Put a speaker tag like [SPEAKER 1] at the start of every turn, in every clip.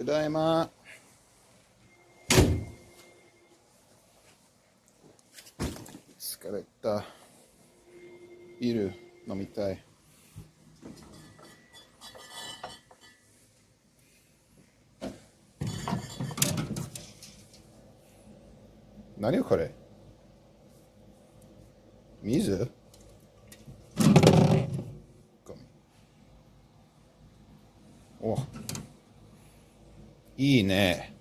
[SPEAKER 1] ただいま。疲れた。ビール飲みたい。何これ？水？ゴミ。お、いいね。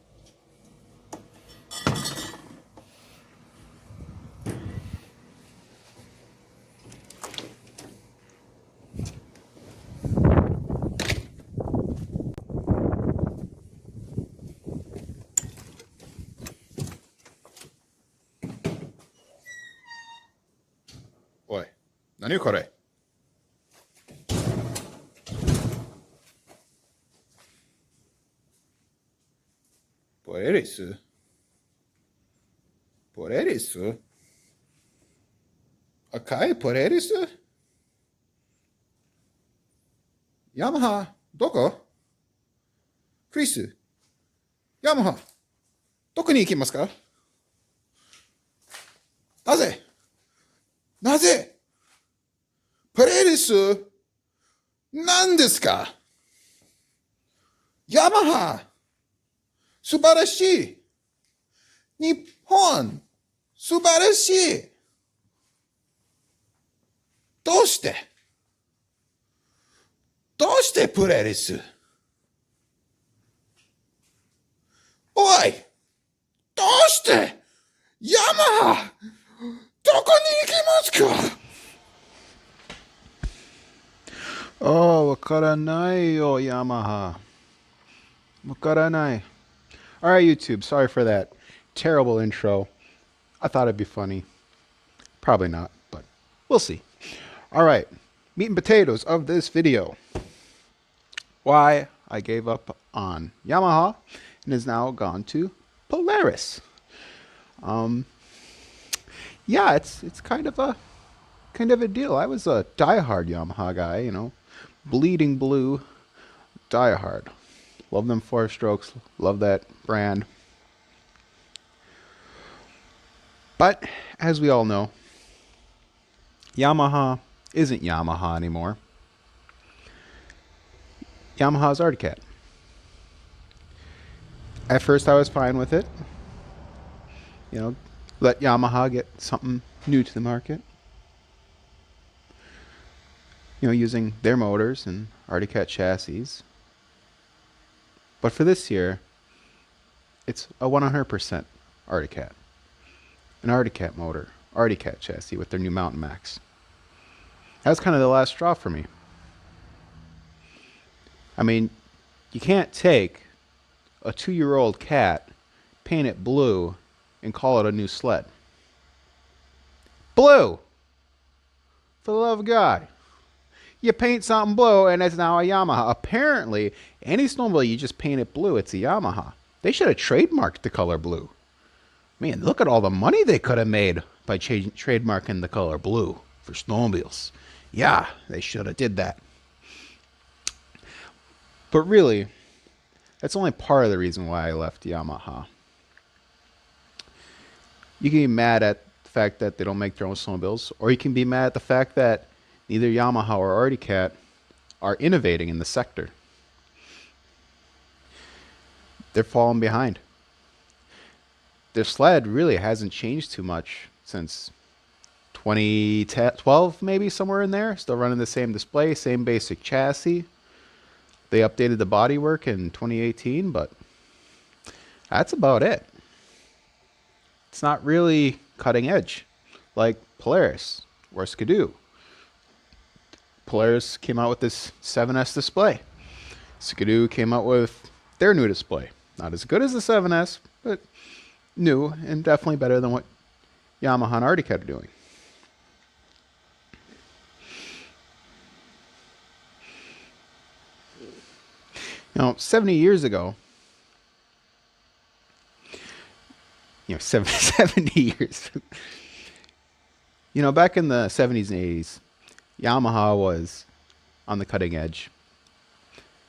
[SPEAKER 1] おい、何これ？ポレリス？ポレリス？赤いポレリス？ヤマハ、どこ？クリス、ヤマハ、どこに行きますか？なぜ？なぜ？ポレリス？何ですか？ヤマハ、素晴らしい。日本、素晴らしい。どうしてポレリス？おい、どうしてヤマハ、どこに行きますか？Oh, わからないよ、Yamaha. わからない。Alright, YouTube, sorry for that terrible intro. I thought it'd be funny. Probably not, but we'll see. Alright, meat and potatoes of this video. Why I gave up on Yamaha and has now gone to Polaris. Yeah, it's kind of a deal. I was a diehard Yamaha guy, you know, bleeding blue, diehard. Love them 4-strokes. Love that brand. But as we all know, Yamaha isn't Yamaha anymore. Yamaha's Arctic Cat. At first, I was fine with it. You know, let Yamaha get something new to the market. You know, using their motors and Arctic Cat chassis. But for this year, it's a 100% Arctic Cat. An Arctic Cat motor, Arctic Cat chassis with their new Mountain Max. That was kind of the last straw for me. I mean, you can't take a 2-year-old cat, paint it blue, and call it a new sled. Blue! For the love of God. You paint something blue and it's now a Yamaha. Apparently, any snowmobile you just paint it blue, it's a Yamaha. They should have trademarked the color blue. Man, look at all the money they could have made by trademarking the color blue for snowmobiles. Yeah, they should have did that. But really, that's only part of the reason why I left Yamaha. You can be mad at the fact that they don't make their own snowmobiles, or you can be mad at the fact that neither Yamaha or Arctic Cat are innovating in the sector. They're falling behind. Their sled really hasn't changed too much since 2012, maybe somewhere in there. Still running the same display, same basic chassis. They updated the bodywork in 2018, but that's about it. It's not really cutting edge like Polaris or Skidoo. Polaris came out with this 7S display. Skidoo came out with their new display. Not as good as the 7S, but new and definitely better than what Yamaha and Arctic Cat are doing. You know, 70 years ago, 70 years. Back in the 70s and 80s, Yamaha was on the cutting edge.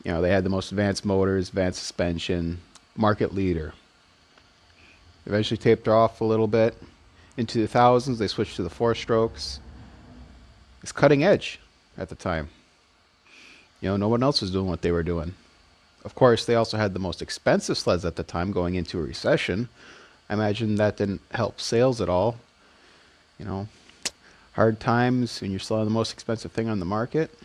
[SPEAKER 1] They had the most advanced motors, advanced suspension, market leader. Eventually taped off a little bit. Into the thousands, they switched to the four strokes. It's cutting edge at the time. No one else was doing what they were doing. Of course, they also had the most expensive sleds at the time going into a recession. I imagine that didn't help sales at all. You know, hard times when you're selling the most expensive thing on the market.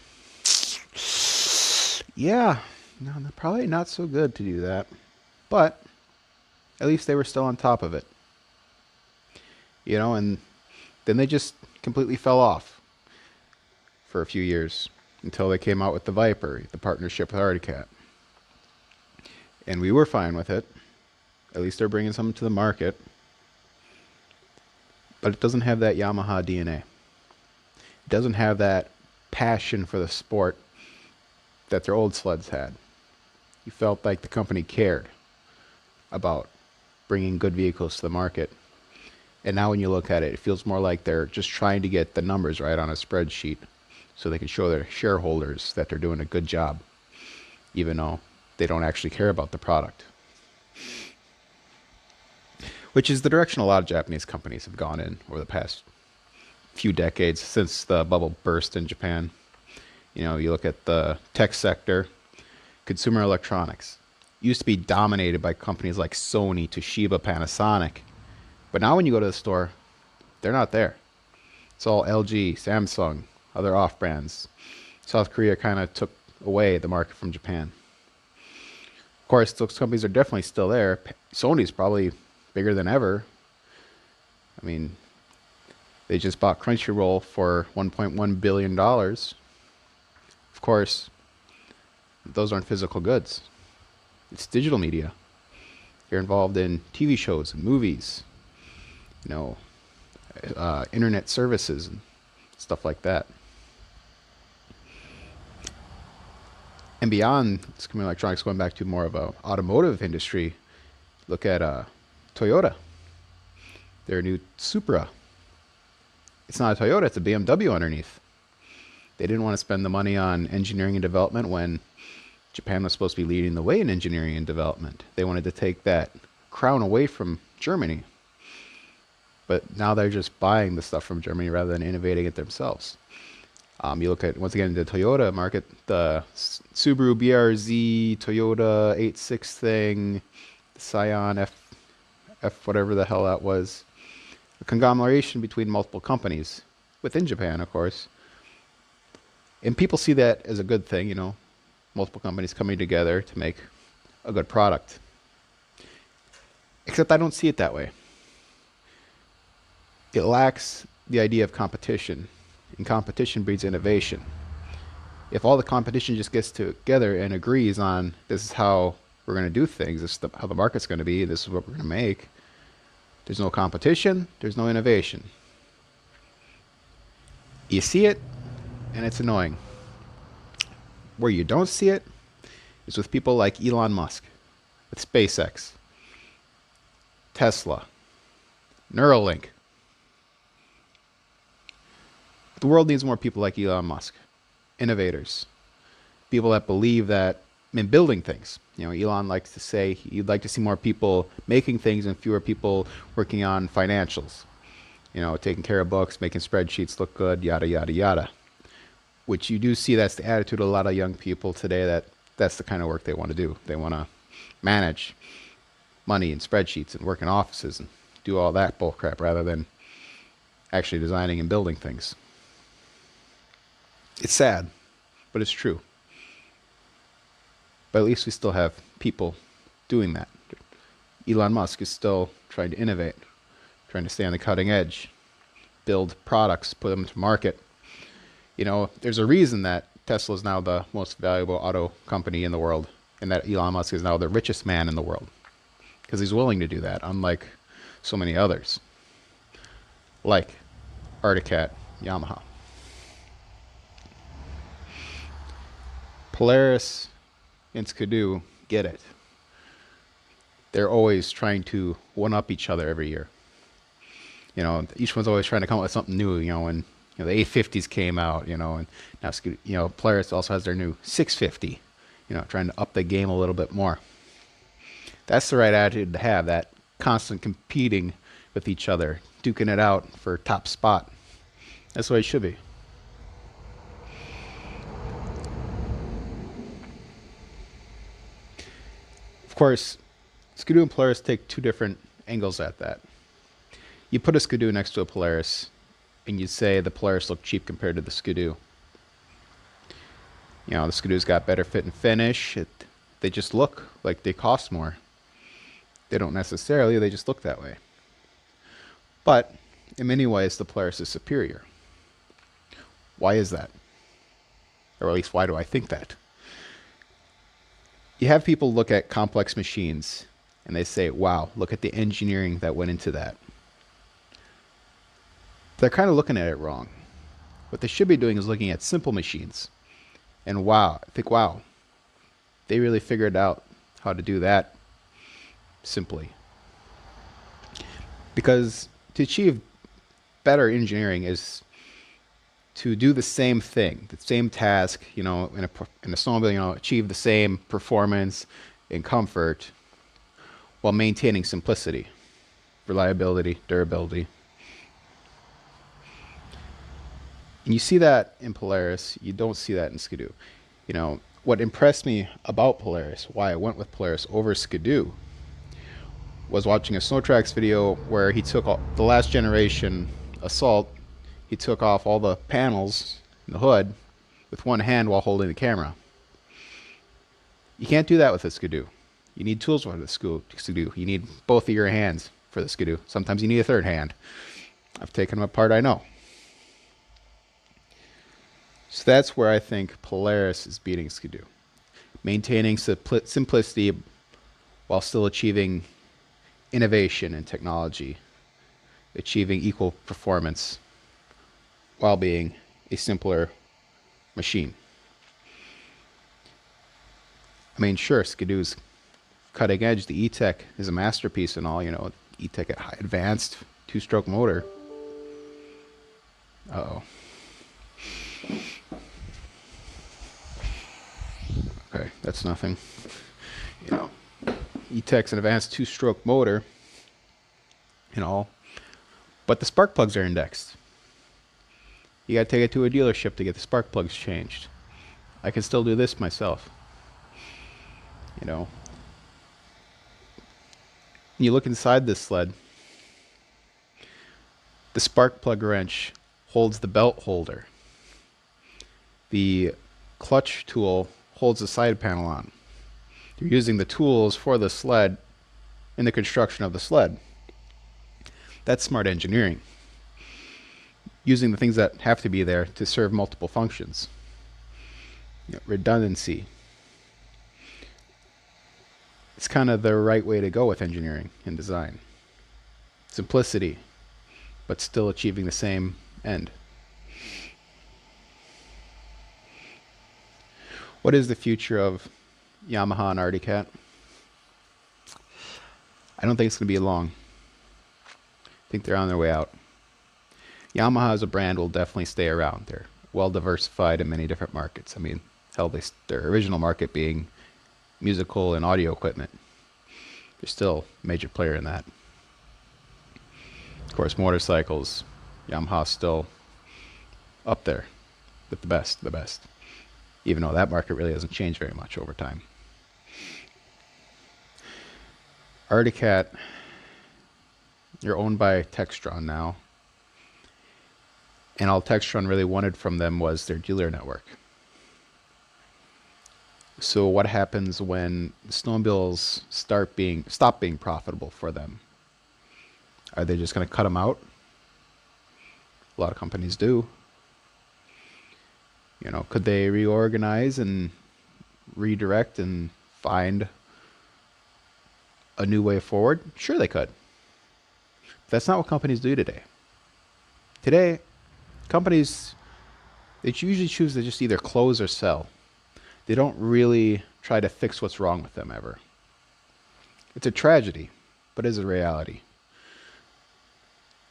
[SPEAKER 1] Yeah, no, probably not so good to do that. But at least they were still on top of it. And then they just completely fell off for a few years until they came out with the Viper, the partnership with Arctic Cat. And we were fine with it. At least they're bringing something to the market. But it doesn't have that Yamaha DNA. It doesn't have that passion for the sport that their old sleds had. You felt like the company cared about bringing good vehicles to the market. And now when you look at it, it feels more like they're just trying to get the numbers right on a spreadsheet so they can show their shareholders that they're doing a good job, even though they don't actually care about the product. Which is the direction a lot of Japanese companies have gone in over the past few decades since the bubble burst in Japan. You look at the tech sector, consumer electronics. Used to be dominated by companies like Sony, Toshiba, Panasonic. But now when you go to the store, they're not there. It's all LG, Samsung, other off-brands. South Korea kind of took away the market from Japan. Of course, those companies are definitely still there. Sony's probably bigger than ever. I mean, they just bought Crunchyroll for $1.1 billion. Of course, those aren't physical goods. It's digital media. You're involved in TV shows and movies, internet services and stuff like that. And beyond consumer electronics, going back to more of a automotive industry, look at Toyota. Their new Supra. It's not a Toyota, it's a BMW underneath. They didn't want to spend the money on engineering and development when Japan was supposed to be leading the way in engineering and development. They wanted to take that crown away from Germany. But now they're just buying the stuff from Germany rather than innovating it themselves. You look at, once again, the Toyota market, the Subaru BRZ, Toyota 86 thing, the Scion F whatever the hell that was. A conglomeration between multiple companies within Japan, of course. And people see that as a good thing, multiple companies coming together to make a good product. Except I don't see it that way. It lacks the idea of competition, and competition breeds innovation. If all the competition just gets together and agrees on this is how we're going to do things, this is how the market's going to be, this is what we're going to make, there's no competition, there's no innovation. You see it, and it's annoying. Where you don't see it is with people like Elon Musk, with SpaceX, Tesla, Neuralink. The world needs more people like Elon Musk, innovators, people that believe that in building things. Elon likes to say he'd like to see more people making things and fewer people working on financials. Taking care of books, making spreadsheets look good, yada, yada, yada. Which you do see that's the attitude of a lot of young people today, that's the kind of work they want to do. They want to manage money and spreadsheets and work in offices and do all that bullcrap rather than actually designing and building things. It's sad, but it's true. But at least we still have people doing that. Elon Musk is still trying to innovate, trying to stay on the cutting edge, build products, put them to market. There's a reason that Tesla is now the most valuable auto company in the world, and that Elon Musk is now the richest man in the world, because he's willing to do that, unlike so many others, like Arctic Cat, Yamaha. Polaris and Skidoo get it. They're always trying to one-up each other every year. Each one's always trying to come up with something new, and the 850s came out, and now Polaris also has their new 650. trying to up the game a little bit more. That's the right attitude to have, that constant competing with each other, duking it out for top spot. That's the way it should be. Of course, Skidoo and Polaris take two different angles at that. You put a Skidoo next to a Polaris, and you say the Polaris look cheap compared to the Skidoo. The Skidoo's got better fit and finish. They just look like they cost more. They don't necessarily, they just look that way. But in many ways, the Polaris is superior. Why is that? Or at least, why do I think that? You have people look at complex machines and they say, wow, look at the engineering that went into that. They're kind of looking at it wrong. What they should be doing is looking at simple machines. And wow, they really figured out how to do that simply. Because to achieve better engineering is to do the same thing, the same task, in a snowmobile, achieve the same performance and comfort while maintaining simplicity, reliability, durability. And you see that in Polaris. You don't see that in Skidoo. What impressed me about Polaris, why I went with Polaris over Skidoo, was watching a Snowtrax video where he took the last generation Assault. He took off all the panels in the hood with one hand while holding the camera. You can't do that with a Skidoo. You need tools for the Skidoo. You need both of your hands for the Skidoo. Sometimes you need a third hand. I've taken them apart, I know. So that's where I think Polaris is beating Skidoo. Maintaining simplicity while still achieving innovation and technology. Achieving equal performance while being a simpler machine. I mean, sure, Skidoo's cutting edge. The E-Tech is a masterpiece and all, E-Tech at high advanced two-stroke motor. Uh-oh. Okay, that's nothing. E-Tech's an advanced two-stroke motor and all, but the spark plugs are indexed. You got to take it to a dealership to get the spark plugs changed. I can still do this myself. You look inside this sled, the spark plug wrench holds the belt holder. The clutch tool holds the side panel on. You're using the tools for the sled in the construction of the sled. That's smart engineering. Using the things that have to be there to serve multiple functions. Redundancy. It's kind of the right way to go with engineering and design. Simplicity, but still achieving the same end. What is the future of Yamaha and Arctic Cat? I don't think it's going to be long. I think they're on their way out. Yamaha as a brand will definitely stay around. They're well diversified in many different markets. I mean, hell, their original market being musical and audio equipment. They're still a major player in that. Of course, motorcycles, Yamaha's still up there with the best, even though that market really hasn't changed very much over time. Arctic Cat, you're owned by Textron now. And all Textron really wanted from them was their dealer network. So what happens when snowmobiles stop being profitable for them? Are they just going to cut them out? A lot of companies do. Could they reorganize and redirect and find a new way forward? Sure they could. But that's not what companies do today. Today, companies, they usually choose to just either close or sell. They don't really try to fix what's wrong with them ever. It's a tragedy, but it is a reality.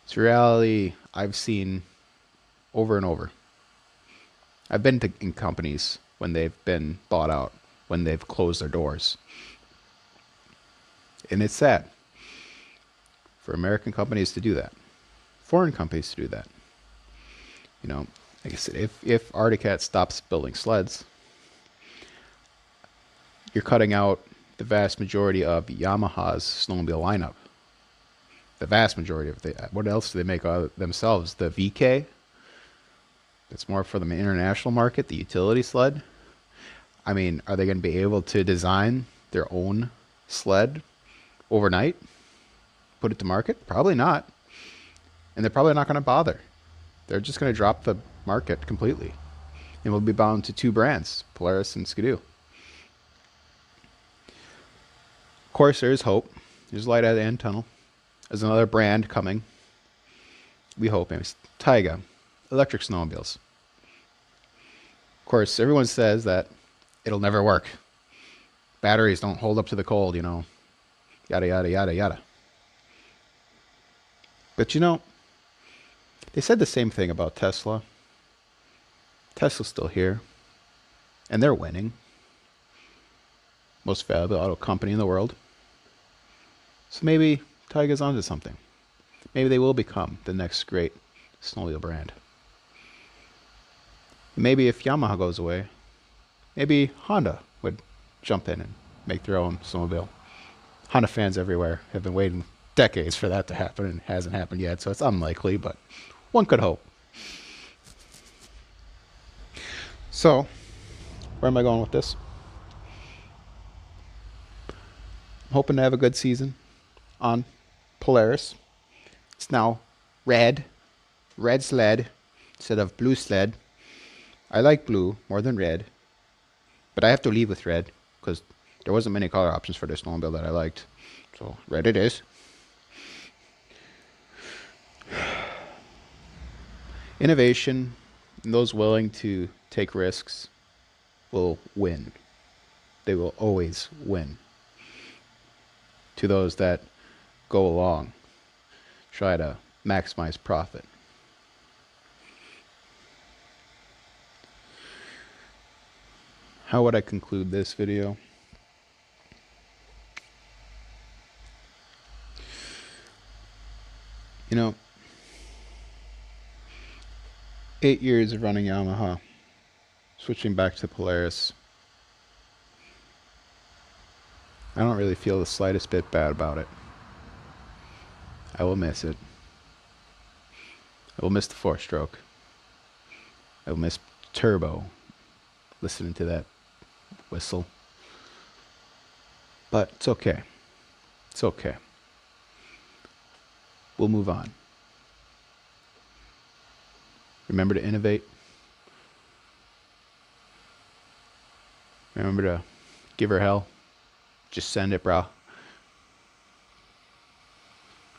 [SPEAKER 1] It's a reality I've seen over and over. I've been in companies when they've been bought out when they've closed their doors. And it's sad for American companies to do that, foreign companies to do that. You know, like I said, if Arctic Cat stops building sleds, you're cutting out the vast majority of Yamaha's snowmobile lineup. The vast majority of it. What else do they make themselves? The VK. That's more for the international market. The utility sled. I mean, are they going to be able to design their own sled overnight? Put it to market? Probably not. And they're probably not going to bother. They're just going to drop the market completely. And we'll be bound to two brands, Polaris and Skidoo. Of course, there is hope. There's light at the end tunnel. There's another brand coming. We hope. It's Taiga. Electric snowmobiles. Of course, everyone says that it'll never work. Batteries don't hold up to the cold, you know. Yada, yada, yada, yada. But you know, they said the same thing about Tesla. Tesla's still here. And they're winning. Most valuable auto company in the world. So maybe Taiga's onto something. Maybe they will become the next great snowmobile brand. Maybe if Yamaha goes away, maybe Honda would jump in and make their own snowmobile. Honda fans everywhere have been waiting decades for that to happen, and it hasn't happened yet, so it's unlikely, but one could hope. So, where am I going with this? I'm hoping to have a good season on Polaris. It's now red sled instead of blue sled. I like blue more than red, but I have to leave with red because there wasn't many color options for this snowmobile that I liked. So red it is. Innovation and those willing to take risks will win. They will always win. To those that go along, try to maximize profit. How would I conclude this video? You know, 8 years of running Yamaha, switching back to Polaris. I don't really feel the slightest bit bad about it. I will miss it. I will miss the 4-stroke. I will miss turbo, listening to that whistle. But it's okay. It's okay. We'll move on. Remember to innovate. Remember to give her hell. Just send it, brah.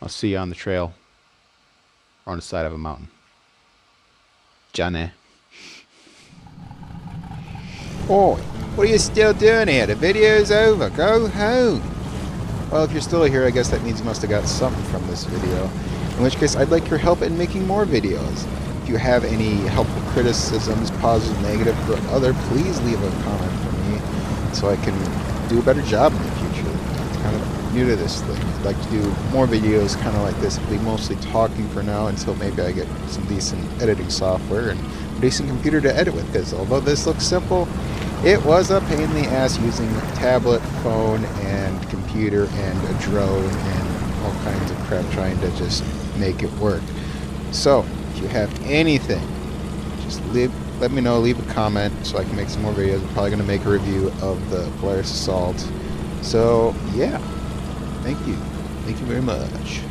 [SPEAKER 1] I'll see you on the trail or on the side of a mountain. Johnny. Oh, what are you still doing here? The video's over. Go home. Well, if you're still here, I guess that means you must have got something from this video. In which case, I'd like your help in making more videos. If you have any helpful criticisms, positive, negative, or other, please leave a comment for me so I can do a better job in the future. It's kind of new to this thing. I'd like to do more videos kind of like this. I'll be mostly talking for now until maybe I get some decent editing software and a decent computer to edit with, because although this looks simple, it was a pain in the ass using tablet, phone, and computer, and a drone, and all kinds of crap trying to just make it work. So, if you have anything, just let me know, leave a comment so I can make some more videos. I'm probably going to make a review of the Polaris Assault. So, yeah. Thank you. Thank you very much.